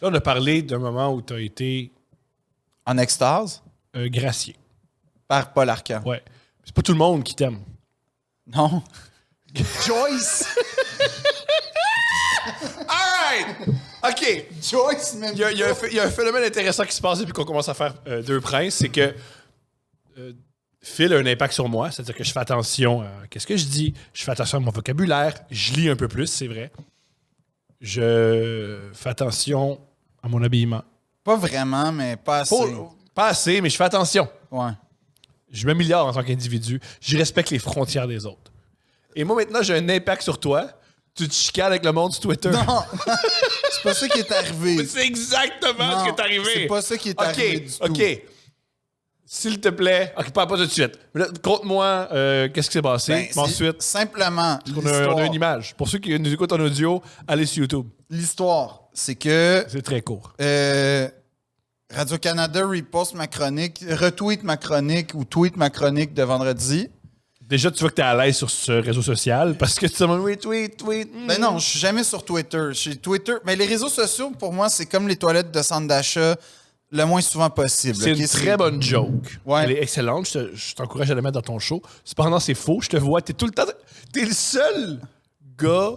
Là, on a parlé d'un moment où tu as été En extase? gracié. Par Paul Arcand. Ouais. C'est pas tout le monde qui t'aime. Non. Joyce! All right! OK. Joyce, même. Il y a un phénomène intéressant qui se passe depuis qu'on commence à faire Deux Princes, c'est que Phil a un impact sur moi, c'est-à-dire que je fais attention à qu'est-ce que je dis, je fais attention à mon vocabulaire, je lis un peu plus, c'est vrai. Je fais attention à mon habillement. Pas vraiment, mais pas assez. Pas assez, mais je fais attention. Ouais. Je m'améliore en tant qu'individu. Je respecte les frontières des autres. Et moi, maintenant, j'ai un impact sur toi. Tu te chicanes avec le monde sur Twitter. Non! C'est pas ça qui est arrivé. Mais c'est exactement ce qui est arrivé. C'est pas ça qui est arrivé du tout. OK. S'il te plaît. OK, pas tout de suite. Conte-moi qu'est-ce qui s'est passé. Ben, Ensuite, simplement, on a une image. Pour ceux qui nous écoutent en audio, allez sur YouTube. L'histoire, c'est que C'est très court. Radio-Canada retweet ma chronique ou tweet ma chronique de vendredi. Déjà, tu vois que t'es à l'aise sur ce réseau social parce que tu te demandes oui, tweet. Ben non, je suis jamais sur Twitter. Mais les réseaux sociaux, pour moi, c'est comme les toilettes de centre d'achat le moins souvent possible. C'est une très bonne joke. Ouais. Elle est excellente. Je t'encourage à la mettre dans ton show. Cependant, c'est faux. Je te vois. T'es tout le temps... T'es le seul gars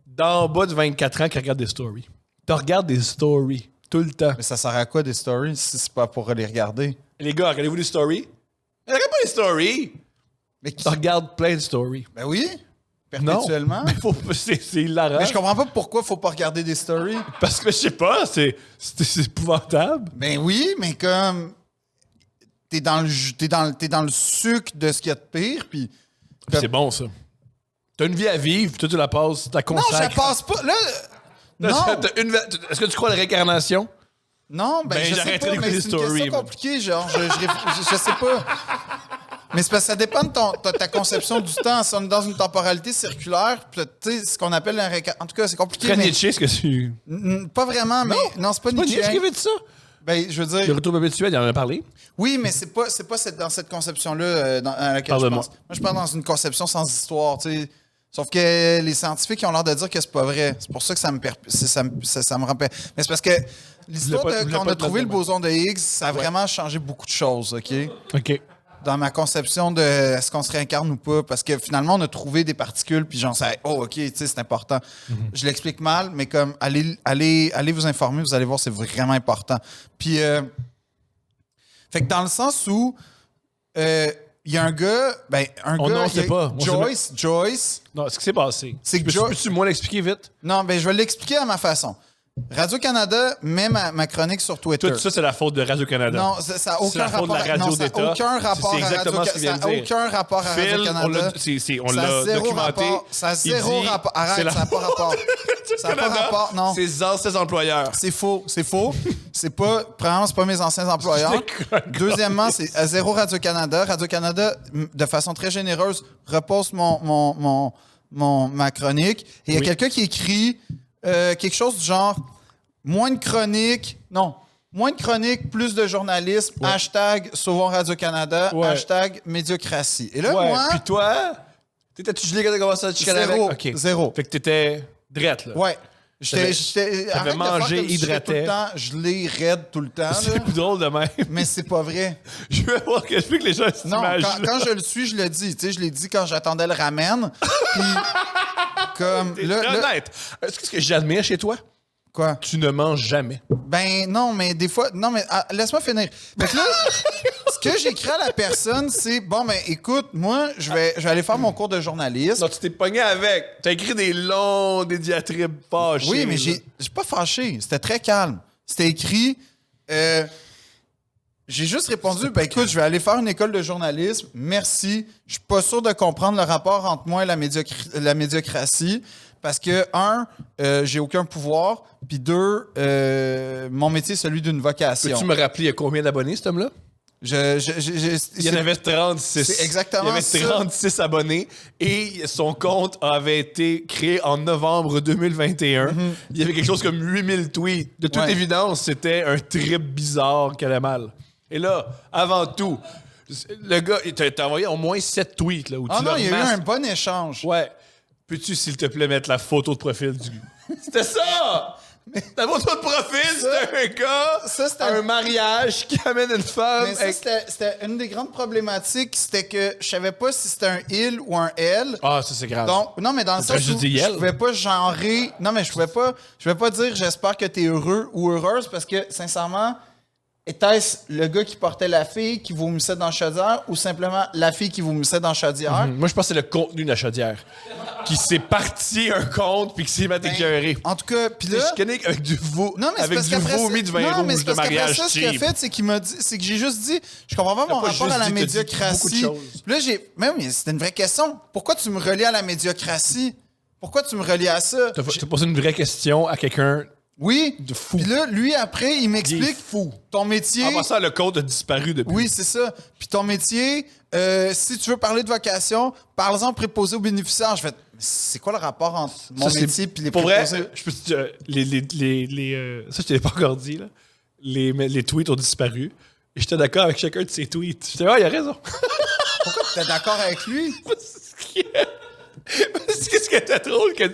d'en bas de 24 ans qui regarde des stories. Tu regardes des stories tout le temps. Mais ça sert à quoi des stories si c'est pas pour les regarder? Les gars, regardez-vous des stories? Regarde pas les stories! Mais Tu regardes plein de stories. Ben oui, perpétuellement. Non, c'est hilarant. Mais je comprends pas pourquoi faut pas regarder des stories. Parce que je sais pas, c'est épouvantable. Ben oui, mais comme t'es dans le sucre de ce qu'il y a de pire, puis C'est bon, ça. T'as une vie à vivre, toi tu la passes, t'as non, consacres. je la passe pas. Là, non, Est-ce que tu crois à la réincarnation? non, ben je sais j'arrêterai pas. d'écouter Mais les c'est une stories, question moi. compliquée, genre. Je sais pas. Mais c'est parce que ça dépend de ta conception du temps. Si on est dans une temporalité circulaire, tu sais, ce qu'on appelle un réincarnation. En tout cas, c'est compliqué. Très Mais... Nietzsche, ce que tu... Pas vraiment, mais non, c'est pas C'est pas Nietzsche. Nietzsche qui avait dit ça? Ben, je veux Le dire, retour perpétuel, il en a parlé. oui, mais c'est pas dans cette conception-là à laquelle je Parle-moi. pense. Moi, je parle dans une conception sans histoire, tu sais. Sauf que les scientifiques ont l'air de dire que c'est pas vrai. C'est pour ça que ça me rend... Mais c'est parce que l'histoire quand on a trouvé le boson de Higgs, ça a vraiment changé beaucoup de choses, OK? OK. Dans ma conception de est-ce qu'on se réincarne ou pas, parce que finalement, on a trouvé des particules, puis j'en sais, oh, OK, tu sais, c'est important. Je l'explique mal, mais comme, allez vous informer, vous allez voir, c'est vraiment important. Puis, fait que dans le sens où, il y a un gars, non, c'est pas. Joyce. Non, ce qui s'est passé. C'est que Peux-tu moi l'expliquer vite? Non, ben je vais l'expliquer à ma façon. Radio-Canada met ma chronique sur Twitter. Tout ça, c'est la faute de Radio-Canada. Non, ça n'a C'est aucun la faute rapport de la radio ça n'a d'État. aucun rapport C'est à exactement ce qu'il vient de dire. aucun rapport à Phil, Radio-Canada. on l'a documenté. Ça a zéro dit, rapport. c'est Arrête, la ça n'a pas rapport. Ça n'a pas rapport, non. Ses anciens employeurs. C'est faux. Premièrement, c'est pas mes anciens employeurs. Deuxièmement, c'est à zéro Radio-Canada. Radio-Canada, de façon très généreuse, repose ma chronique. Et il y a quelqu'un qui écrit quelque chose du genre moins de chroniques, plus de journalisme, hashtag Sauvons Radio-Canada, hashtag médiocratie. Et là, moi... Puis toi, t'étais-tu gelé quand t'as commencé à te chicaner avec? OK. Zéro. Fait que t'étais drette, là. Ouais. T'avais mangé, hydraté. Tout le temps, gelé, raide tout le temps. C'est là. plus drôle de même. Mais c'est pas vrai. Je veux voir que les gens Non, s'imaginent. quand je le suis, je le dis. Tu sais, je l'ai dit quand j'attendais le ramen. Puis, comme... T'es là, honnête. Est-ce que ce que j'admire chez toi? Quoi? Tu ne manges jamais. Ben non, mais des fois... Non, mais laisse-moi finir. Fait que là, ce que j'écris à la personne, c'est... Bon, ben écoute, moi, je vais aller faire mon cours de journalisme. Non, tu t'es pogné avec. T'as écrit des diatribes fâchées. Oui, mais j'ai pas fâché. C'était très calme. C'était écrit... j'ai juste répondu, ben écoute, je vais aller faire une école de journalisme. Merci. Je suis pas sûr de comprendre le rapport entre moi et la médiocratie. Parce que, j'ai aucun pouvoir. Puis deux, mon métier est celui d'une vocation. Peux-tu me rappeler, il y a combien d'abonnés, cet homme-là? Il y en avait 36. C'est exactement ça. Il y avait 36 abonnés et son compte avait été créé en novembre 2021. Il y avait quelque chose comme 8000 tweets. De toute évidence, c'était un trip bizarre qu'elle a mal. Et là, avant tout, le gars, il t'a envoyé au moins 7 tweets. Là, où non, il y a eu un bon échange. Ouais. Peux-tu, s'il te plaît, mettre la photo de profil du... C'était ça! Ta photo de profil, c'était un gars à un mariage qui amène une femme. Mais ça, c'était une des grandes problématiques, c'était que je savais pas si c'était un il ou un elle. Ah, ça, c'est grave. Donc, non, mais dans le sens où je pouvais pas genrer... Non, mais je pouvais pas dire « j'espère que t'es heureux » ou « heureuse » parce que, sincèrement... Était-ce le gars qui portait la fille qui vomissait dans la chaudière ou simplement la fille qui vomissait dans la chaudière? Moi, je pense que c'est le contenu de la chaudière. Qui s'est parti un compte puis qui s'est mis écœuré. En tout cas, puis là... Je connais avec du vomi de vin rouge de mariage ça, ce qu'il a fait, c'est qu'il m'a dit... C'est que j'ai juste dit... Je comprends pas mon rapport à la médiocratie. Là, mais oui, c'était une vraie question. Pourquoi tu me relis à la médiocratie? Pourquoi tu me relis à ça? T'as posé une vraie question à quelqu'un... Oui. De fou. Puis là, lui, après, il m'explique... Il est fou. Ton métier... En passant, le compte a disparu depuis. Oui, c'est ça. Puis ton métier, si tu veux parler de vocation, parle-en préposé aux bénéficiaires. Je fais, c'est quoi le rapport entre mon métier et les préposés? Vrai, je peux te dire, ça, je t'ai pas encore dit, là. Les tweets ont disparu. Et j'étais d'accord avec chacun de ces tweets. J'étais, il a raison. Pourquoi tu étais d'accord avec lui? Qu'est-ce qui était drôle que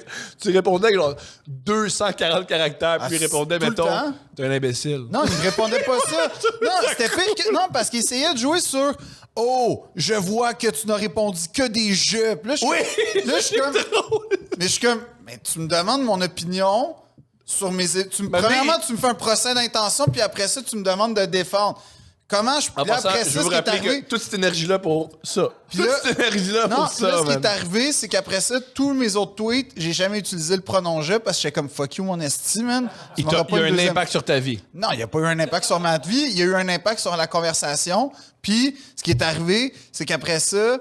tu répondais avec genre 240 caractères, puis il répondait, mettons, t'es un imbécile. Non, il me répondait pas ça. Non, c'était pire que... Non, parce qu'il essayait de jouer sur « Oh, je vois que tu n'as répondu que des jeux. » Là, je suis comme... Mais je suis comme... Mais tu me demandes mon opinion sur mes... Premièrement, tu me fais un procès d'intention, puis après ça, tu me demandes de défendre. Comment je peux... Après ça, je veux vous rappeler que toute cette énergie-là pour ça. Toute cette énergie-là pour ça, là, ce qui est arrivé, c'est qu'après ça, tous mes autres tweets, j'ai jamais utilisé le pronom « je » parce que j'étais comme « fuck you, mon esti, man ». Il y a eu un impact sur ta vie. Non, il n'y a pas eu un impact sur ma vie. Il y a eu un impact sur la conversation. Puis, ce qui est arrivé, c'est qu'après ça,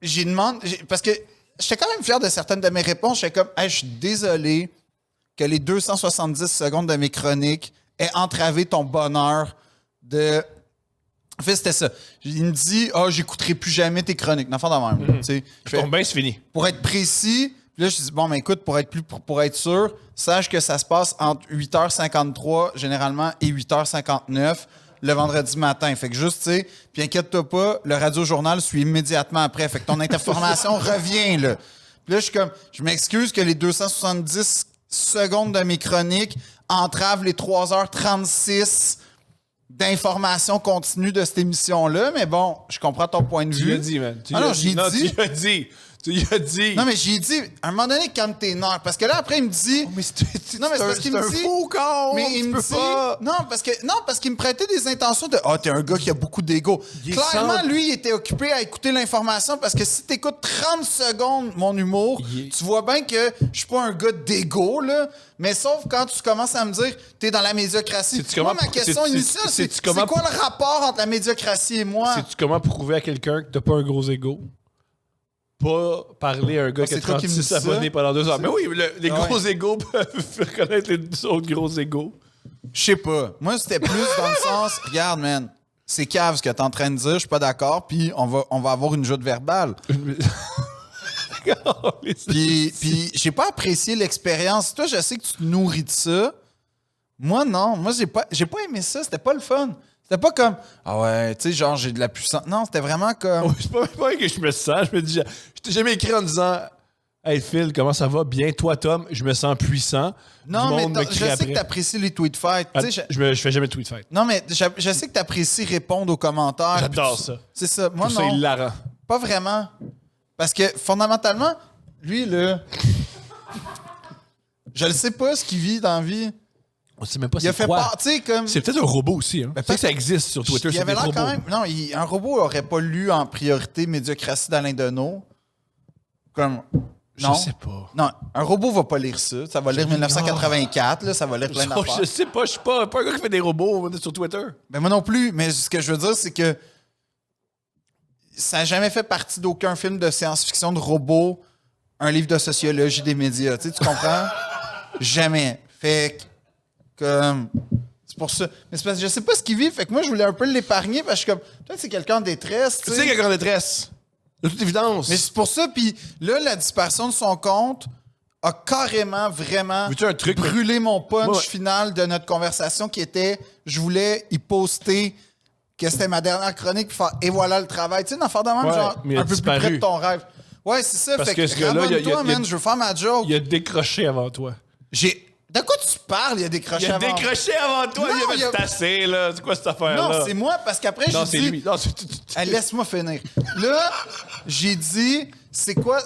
j'ai demandé... Parce que j'étais quand même fier de certaines de mes réponses. J'étais comme « Hey, je suis désolé que les 270 secondes de mes chroniques aient entravé ton bonheur de... » En fait, c'était ça. Il me dit « Ah, j'écouterai plus jamais tes chroniques. » N'enfant de même. Ton bain, c'est fini. Pour être précis, là, je dis « Bon, ben écoute, pour être sûr, sache que ça se passe entre 8h53, généralement, et 8h59, le vendredi matin. Fait que juste, tu sais, puis inquiète-toi pas, le radio-journal suit immédiatement après. Fait que ton information revient, là. Puis là, je suis comme, je m'excuse que les 270 secondes de mes chroniques entravent les 3h36 d'information continue de cette émission-là, mais bon, je comprends ton point de vue. Tu l'as dit, man. Tu l'as dit. Tu lui as dit. Non, mais j'ai dit, à un moment donné, calme tes nerfs. Parce que là, après, il me dit. Oh, mais c'est un fou con. Mais il me dit. Pas. Non, parce qu'il me prêtait des intentions de. Ah, t'es un gars qui a beaucoup d'ego. Clairement, lui, il était occupé à écouter l'information parce que si t'écoutes 30 secondes mon humour, tu vois bien que je suis pas un gars d'ego, là. Mais sauf quand tu commences à me dire, t'es dans la médiocratie. Moi, ma question initiale, c'est quoi le rapport entre la médiocratie et moi? Sais-tu comment prouver à quelqu'un que t'as pas un gros ego? Pas parler à un gars qui a 36 abonnés pendant 2 heures. Mais oui, les gros égos peuvent reconnaître les autres gros égos. Je sais pas. Moi, c'était plus dans le sens, regarde, man, c'est cave ce que t'es en train de dire, je suis pas d'accord, puis on va avoir une joute verbale. Puis j'ai pas apprécié l'expérience. Toi, je sais que tu te nourris de ça. Moi, non. Moi, j'ai pas aimé ça. C'était pas le fun. C'était pas comme, ah ouais, tu sais, genre, j'ai de la puissance. Non, c'était vraiment comme... Oh, c'est pas que je me sens. Je me dis, je t'ai jamais écrit en disant, hey Phil, comment ça va? Bien, toi, Tom, je me sens puissant. Non, mais je sais que t'apprécies les tweet fights. Je fais jamais de tweet fight. Non, mais je sais que t'apprécies répondre aux commentaires. J'adore ça. C'est ça. Moi, non. Ça, hilarant. Pas vraiment. Parce que, fondamentalement, lui, là, je le sais pas ce qu'il vit dans la vie. On sait même pas c'est quoi. Comme... C'est peut-être un robot aussi. Hein. Peut-être que ça existe sur Twitter. Il avait l'air quand même... Non, un robot aurait pas lu en priorité Médiocratie d'Alain Deneau. Comme... Non. Je sais pas. Non, un robot va pas lire ça. Ça va lire 1984, là, ça va lire plein d'affaires. Je sais pas, je suis pas un gars qui fait des robots sur Twitter. Ben moi non plus, mais ce que je veux dire, c'est que ça n'a jamais fait partie d'aucun film de science-fiction de robots, un livre de sociologie des médias. Tu comprends? Jamais. Fait que... C'est pour ça. Mais c'est parce que je sais pas ce qu'il vit, fait que moi, je voulais un peu l'épargner parce que je suis comme, peut-être c'est quelqu'un en détresse. Tu sais, quelqu'un en détresse. De toute évidence. Mais c'est pour ça, puis là, la disparition de son compte a carrément, vraiment brûlé mon punch final de notre conversation qui était, je voulais y poster que c'était ma dernière chronique, puis faire, et voilà le travail. Tu sais, une affaire de même, genre, un peu plus près de ton rêve. Ouais, c'est ça. Parce fait que ce gars-là, toi, man, je veux faire ma joke. Il a décroché avant toi. De quoi tu parles? Il a décroché Il a avant. décroché avant toi. Non, il a fait assez, là. C'est quoi cette affaire-là? Non, c'est moi, parce qu'après, Non, j'ai c'est dit... lui. Non, Hey, laisse-moi finir. Là, j'ai dit, c'est quoi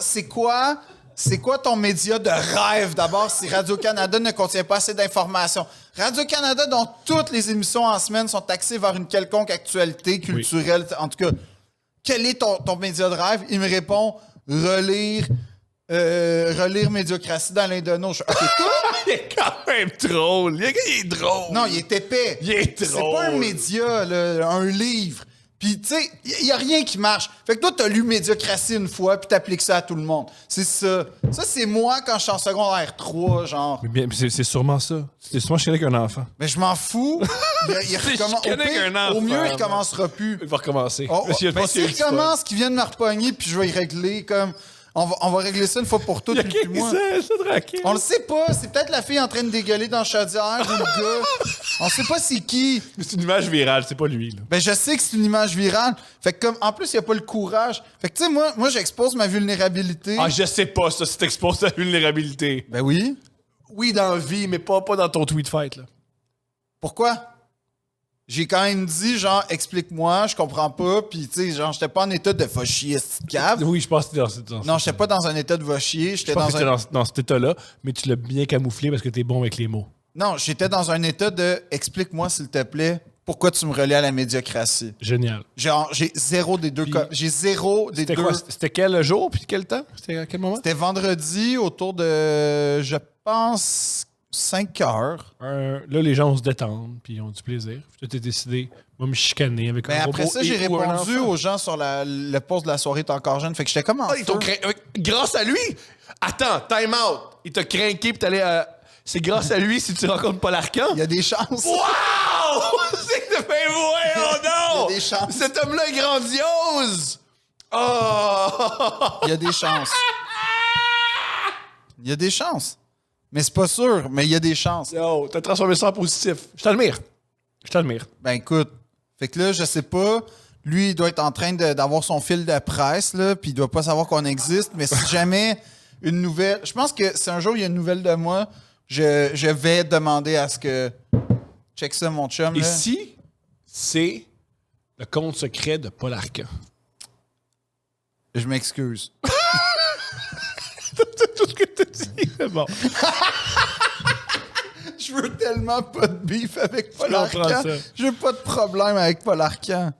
ton média de rêve d'abord si Radio-Canada ne contient pas assez d'informations? Radio-Canada, dont toutes les émissions en semaine sont axées vers une quelconque actualité culturelle, en tout cas, quel est ton média de rêve? Il me répond, relire Médiocratie d'Alain Deneau. OK, toi? Il est quand même drôle. Il est drôle. Non, il est épais. Il est drôle. C'est pas un média, là, un livre. Puis, tu sais, il y a rien qui marche. Fait que toi, t'as lu Médiocratie une fois, puis t'appliques ça à tout le monde. C'est ça. Ça, c'est moi quand je suis en secondaire 3, genre. Mais bien, c'est sûrement ça. C'est sûrement je connais qu'un enfant. Mais je m'en fous. Il recommence. Je connais qu'un enfant, Au mieux, il man. recommencera plus. Il va recommencer. Oh, Parce que je ben, pense qu'il y a s'il eu du fun. recommence, qu'il vienne me repogner, puis je vais y régler comme... On va régler ça une fois pour toutes, Il y a lui qui puis moi. ça draquer? On le sait pas. C'est peut-être la fille en train de dégueuler dans la chaudière ou le gars. On sait pas c'est qui. C'est une image virale, c'est pas lui, là. Ben, je sais que c'est une image virale. Fait que comme, en plus, il a pas le courage. Fait que, tu sais, moi, j'expose ma vulnérabilité. Ah, je sais pas, ça, c'est expose ta vulnérabilité. Ben oui. Oui, dans la vie, mais pas dans ton tweet fight, là. Pourquoi? J'ai quand même dit, genre, explique-moi, je comprends pas. Puis, tu sais, genre, j'étais pas en état de va chier, cette cave. Oui, je pense que t'es dans Non, j'étais pas dans un état de va chier. Je J'étais pense dans que t'es un... dans cet état-là, mais tu l'as bien camouflé parce que t'es bon avec les mots. Non, j'étais dans un état de explique-moi, s'il te plaît, pourquoi tu me relais à la médiocratie. Génial. Genre, j'ai zéro des deux. J'ai zéro des C'était deux. quoi? C'était quel jour puis quel temps? C'était à quel moment? C'était vendredi autour de, je pense, 5 heures. Là, les gens se détendent puis ils ont du plaisir. Puis tu t'es décidé, moi, me chicaner avec un Ben robot après ça, j'ai et ou un répondu enfant. aux gens sur le post de la soirée T'es encore jeune. Fait que j'étais comme en Ah, ils t'ont feu. grâce à lui? Attends, time out. Il t'a craqué puis t'allais à... C'est grâce à lui si tu rencontres Paul Arcand? Il y a des chances. Wow! C'est que ben voyons donc! Il y a des chances. Cet homme-là est grandiose! Oh! Il y a des chances. Il y a des chances. Mais c'est pas sûr, mais il y a des chances. Yo, t'as transformé ça en positif. Je t'admire. Je t'admire. Ben écoute, fait que là, je sais pas. Lui, il doit être en train d'avoir son fil de presse, là, puis il doit pas savoir qu'on existe. Mais si jamais une nouvelle... Je pense que si un jour il y a une nouvelle de moi, je vais demander à ce que... Check ça, mon chum, là. Ici, c'est le compte secret de Paul Arcand. Je m'excuse. Tout ce que t'as dit, c'est bon. Je veux tellement pas de beef avec Paul comprends Arcand. ça. Je veux pas de problème avec Paul Arcand.